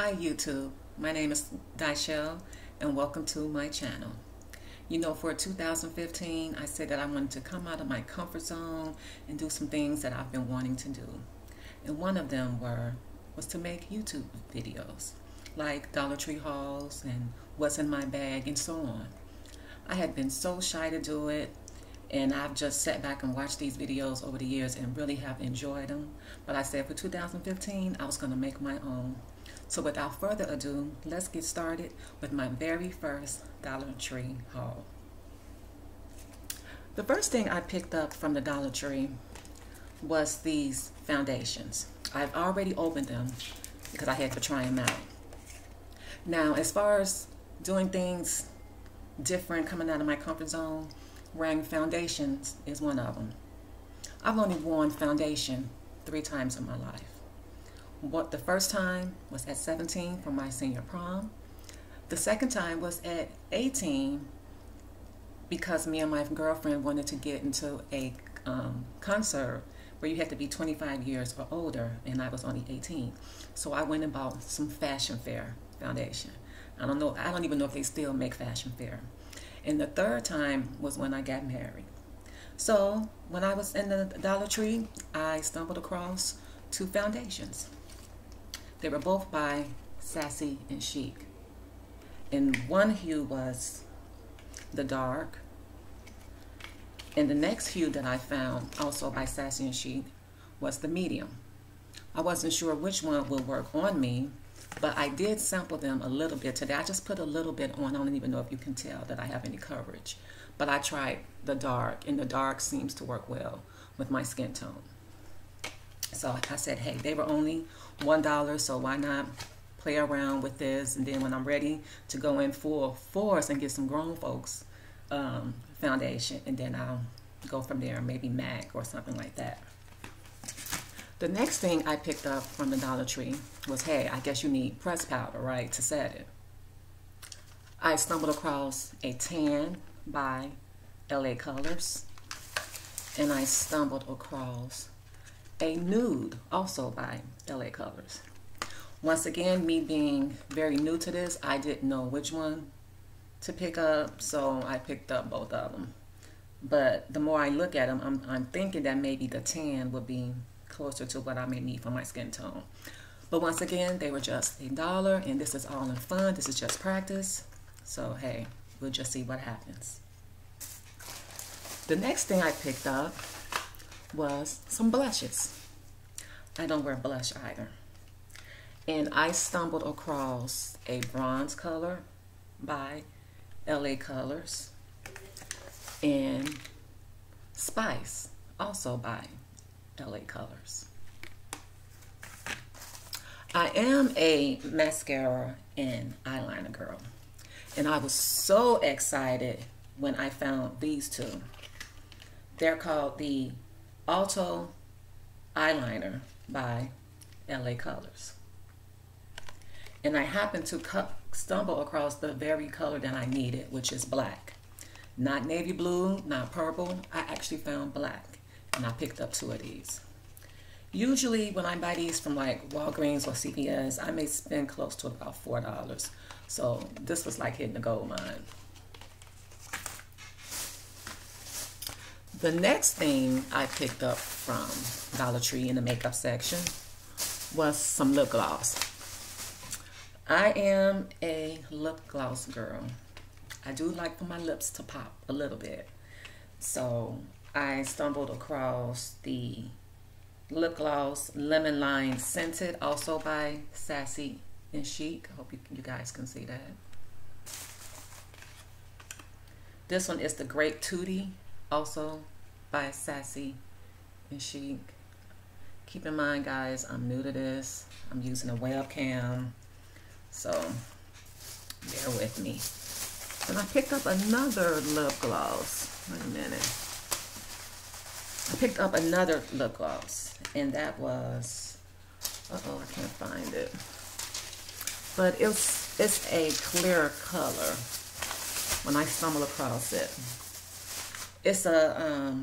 Hi YouTube, my name is Dyshell and welcome to my channel. You know, for 2015 I said that I wanted to come out of my comfort zone and do some things that I've been wanting to do. And one of them was to make YouTube videos like Dollar Tree hauls and what's in my bag and so on. I had been so shy to do it, and I've just sat back and watched these videos over the years and really have enjoyed them. But I said for 2015 I was going to make my own. So without further ado, let's get started with my very first Dollar Tree haul. The first thing I picked up from the Dollar Tree was these foundations. I've already opened them because I had to try them out. Now, as far as doing things different, coming out of my comfort zone, wearing foundations is one of them. I've only worn foundation 3 times in my life. The first time was at 17 for my senior prom. The second time was at 18 because me and my girlfriend wanted to get into a concert where you had to be 25 years or older, and I was only 18. So I went and bought some Fashion Fair foundation. I don't even know if they still make Fashion Fair. And the third time was when I got married. So when I was in the Dollar Tree, I stumbled across 2 foundations. They were both by Sassy and Chic. And one hue was the dark. And the next hue that I found, also by Sassy and Chic, was the medium. I wasn't sure which one would work on me, but I did sample them a little bit today. I just put a little bit on. I don't even know if you can tell that I have any coverage. But I tried the dark, and the dark seems to work well with my skin tone. So I said, hey, they were only $1, so why not play around with this? And then when I'm ready to go in full force and get some grown folks foundation, and then I'll go from there, maybe MAC or something like that. The next thing I picked up from the Dollar Tree was, hey, I guess you need press powder, right, to set it. I stumbled across a tan by LA Colors, and I stumbled across a nude also by LA Colors. Once again, me being very new to this, I didn't know which one to pick up, so I picked up both of them. But the more I look at them, I'm thinking that maybe the tan would be closer to what I may need for my skin tone. But once again, they were just $1, and this is all in fun. This is just practice. So hey, we'll just see what happens. The next thing I picked up was some blushes. I don't wear blush either. And I stumbled across a bronze color by LA Colors and Spice, also by LA Colors. I am a mascara and eyeliner girl, and I was so excited when I found these 2. They're called the Alto Eyeliner by LA Colors. And I happened to stumble across the very color that I needed, which is black. Not navy blue, not purple. I actually found black, and I picked up 2 of these. Usually when I buy these from like Walgreens or CVS, I may spend close to about $4. So this was like hitting the gold mine. The next thing I picked up from Dollar Tree in the makeup section was some lip gloss. I am a lip gloss girl. I do like for my lips to pop a little bit. So I stumbled across the lip gloss Lemon Lime Scented, also by Sassy and Chic. I hope you guys can see that. This one is the Grape Tutti, also by Sassy and Chic. Keep in mind, guys, I'm new to this. I'm using a webcam, so bear with me. And I picked up another lip gloss. Wait a minute. I picked up another lip gloss, and that was, uh-oh, I can't find it. But it's a clear color when I stumble across it. It's a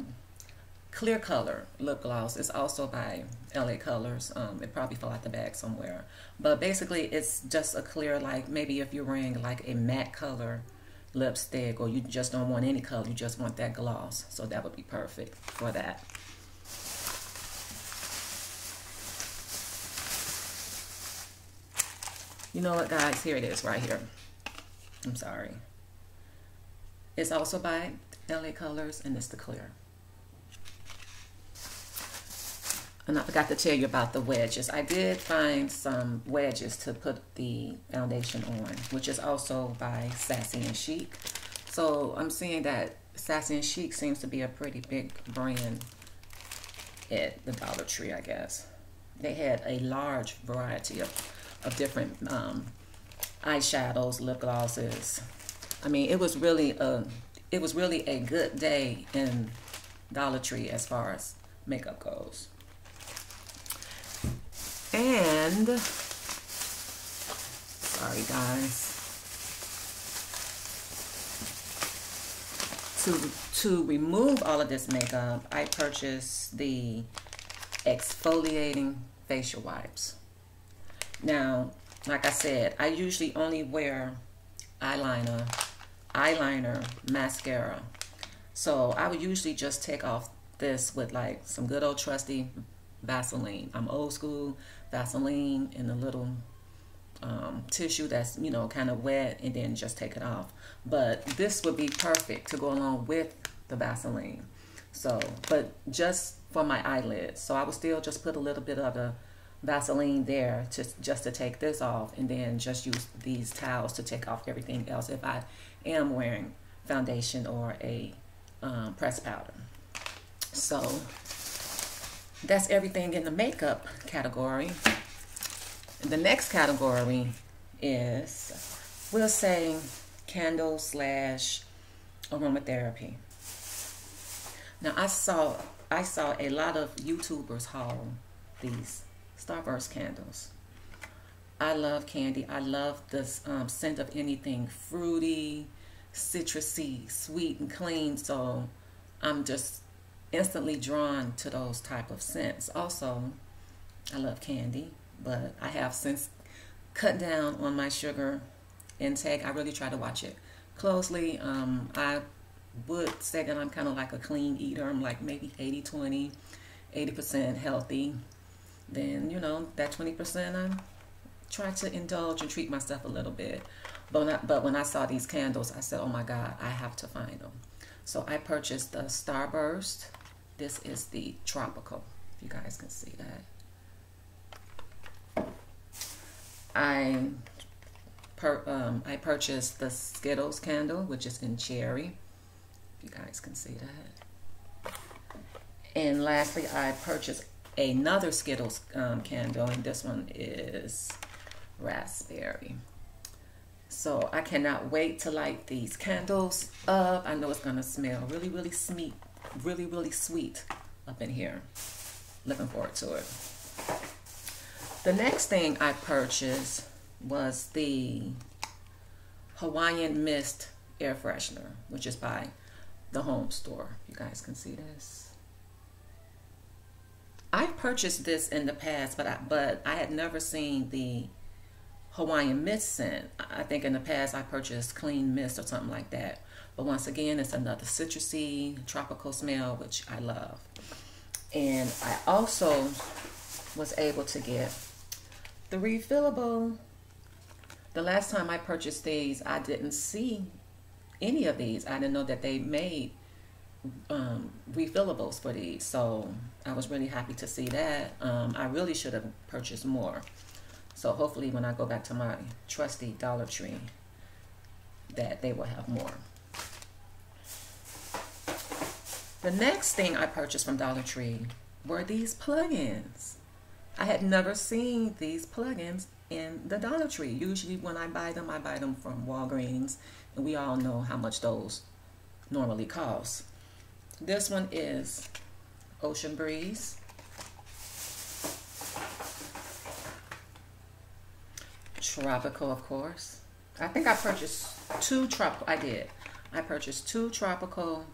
clear color lip gloss. It's also by LA Colors. It probably fell out the bag somewhere. But basically it's just a clear, like maybe if you're wearing like a matte color lipstick, or you just don't want any color, you just want that gloss. So that would be perfect for that. You know what, guys? Here it is right here. I'm sorry. It's also by LA Colors, and it's the clear. And I forgot to tell you about the wedges. I did find some wedges to put the foundation on, which is also by Sassy and Chic. So I'm seeing that Sassy and Chic seems to be a pretty big brand at the Dollar Tree, I guess. They had a large variety of different eyeshadows, lip glosses. I mean, it was really a good day in Dollar Tree as far as makeup goes. And sorry guys, to remove all of this makeup, I purchased the exfoliating facial wipes. Now, like I said, I usually only wear eyeliner, mascara. So I would usually just take off this with like some good old trusty Vaseline. I'm old school. Vaseline in a little tissue that's, you know, kind of wet, and then just take it off. But this would be perfect to go along with the Vaseline. So, but just for my eyelids. So I would still just put a little bit of the Vaseline there just to take this off, and then just use these towels to take off everything else if I am wearing foundation or a pressed powder. So that's everything in the makeup category. And the next category is, we'll say, candle slash aromatherapy. Now I saw a lot of YouTubers haul these Starburst candles. I love candy. I love the scent of anything fruity, citrusy, sweet, and clean. So I'm just instantly drawn to those type of scents. Also, I love candy, but I have since cut down on my sugar intake. I really try to watch it closely. I would say that I'm kind of like a clean eater. I'm like maybe 80-20, 80% healthy. Then, you know, that 20% I try to indulge and treat myself a little bit. But when I saw these candles, I said, oh my God, I have to find them. So I purchased the Starburst. This is the Tropical, if you guys can see that. I purchased the Skittles candle, which is in cherry, if you guys can see that. And lastly, I purchased another Skittles candle, and this one is raspberry. So I cannot wait to light these candles up. I know it's gonna smell really, really sweet, really sweet up in here. Looking forward to it. The next thing I purchased was the Hawaiian Mist air freshener, which is by the Home Store. You guys can see this. I purchased this in the past, but I had never seen the Hawaiian Mist scent. I think in the past I purchased Clean Mist or something like that. But once again, it's another citrusy, tropical smell, which I love. And I also was able to get the refillable. The last time I purchased these, I didn't see any of these. I didn't know that they made refillables for these. So I was really happy to see that. I really should have purchased more. So hopefully when I go back to my trusty Dollar Tree, that they will have more. The next thing I purchased from Dollar Tree were these plugins. I had never seen these plugins in the Dollar Tree. Usually when I buy them from Walgreens, and we all know how much those normally cost. This one is Ocean Breeze. Tropical, of course. I think I purchased two tropical. I purchased two tropical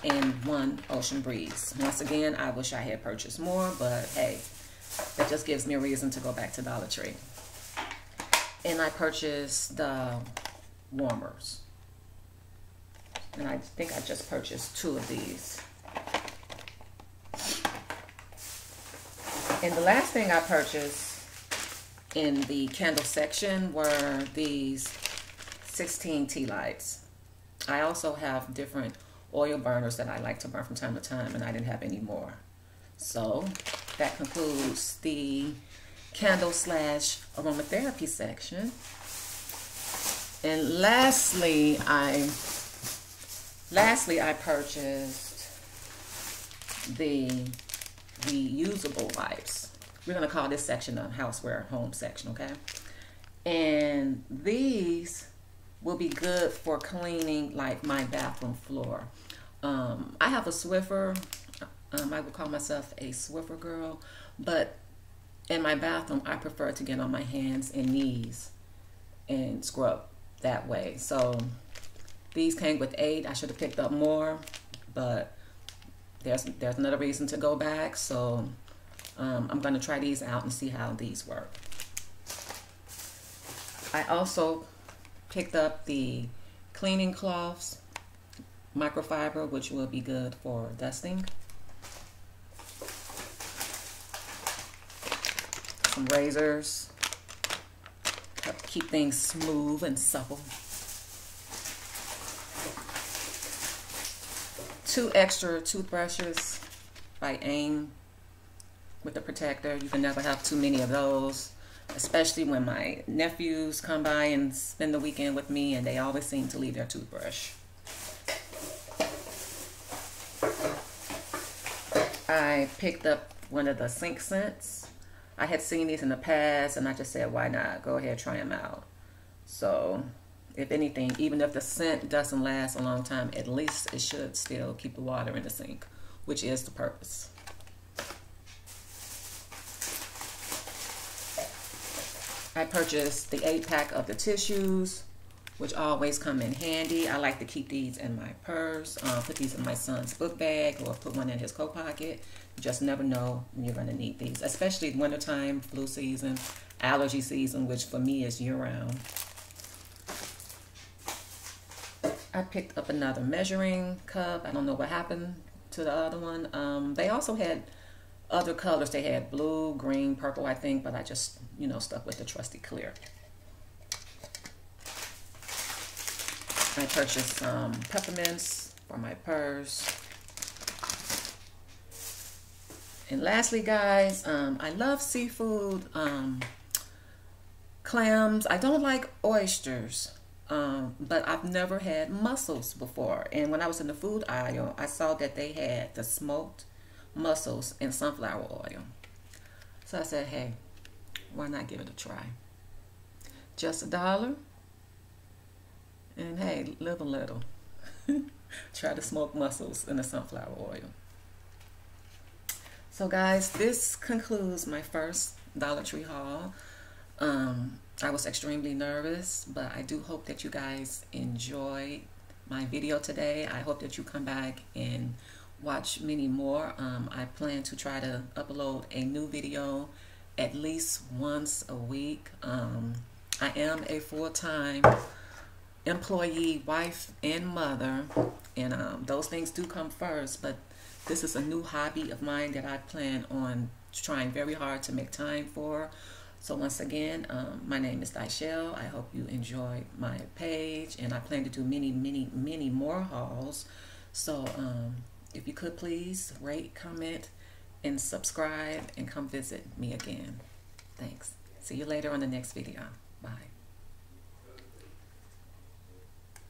and one Ocean Breeze. Once again, I wish I had purchased more, but hey, that just gives me a reason to go back to Dollar Tree. And I purchased the warmers. And I think I just purchased 2 of these. And the last thing I purchased in the candle section were these 16 tea lights. I also have different oil burners that I like to burn from time to time, and I didn't have any more. So that concludes the candle / aromatherapy section. And lastly I purchased the reusable wipes. We're going to call this section a houseware home section, okay? And these will be good for cleaning like my bathroom floor. I have a Swiffer. I would call myself a Swiffer girl, but in my bathroom I prefer to get on my hands and knees and scrub that way. So these came with 8. I should have picked up more, but there's another reason to go back. So I'm going to try these out and see how these work. I also picked up the cleaning cloths, microfiber, which will be good for dusting. Some razors, help keep things smooth and supple. 2 extra toothbrushes by AIM with the protector. You can never have too many of those, especially when my nephews come by and spend the weekend with me, and they always seem to leave their toothbrush. I picked up one of the sink scents. I had seen these in the past, and I just said, why not? Go ahead, try them out. So, if anything, even if the scent doesn't last a long time, at least it should still keep the water in the sink, which is the purpose. I purchased the 8-pack of the tissues, which always come in handy. I like to keep these in my purse, put these in my son's book bag, or put one in his coat pocket. You just never know when you're going to need these, especially wintertime, flu season, allergy season, which for me is year-round. I picked up another measuring cup. I don't know what happened to the other one. They also had other colors. They had blue, green, purple, I think, but I just, stuck with the trusty clear. I purchased some peppermints for my purse. And lastly, guys, I love seafood, clams. I don't like oysters, but I've never had mussels before. And when I was in the food aisle, I saw that they had the smoked mussels in sunflower oil. So I said, hey, why not give it a try? Just $1. And hey, live a little. Try the smoked mussels in the sunflower oil. So guys, this concludes my first Dollar Tree haul. I was extremely nervous, but I do hope that you guys enjoyed my video today. I hope that you come back and watch many more. I plan to try to upload a new video at least once a week. I am a full-time employee, wife, and mother, and those things do come first, but this is a new hobby of mine that I plan on trying very hard to make time for. So once again, my name is Daishelle. I hope you enjoyed my page, and I plan to do many more hauls. So if you could please rate, comment, and subscribe, and come visit me again. Thanks. See you later on the next video. Bye.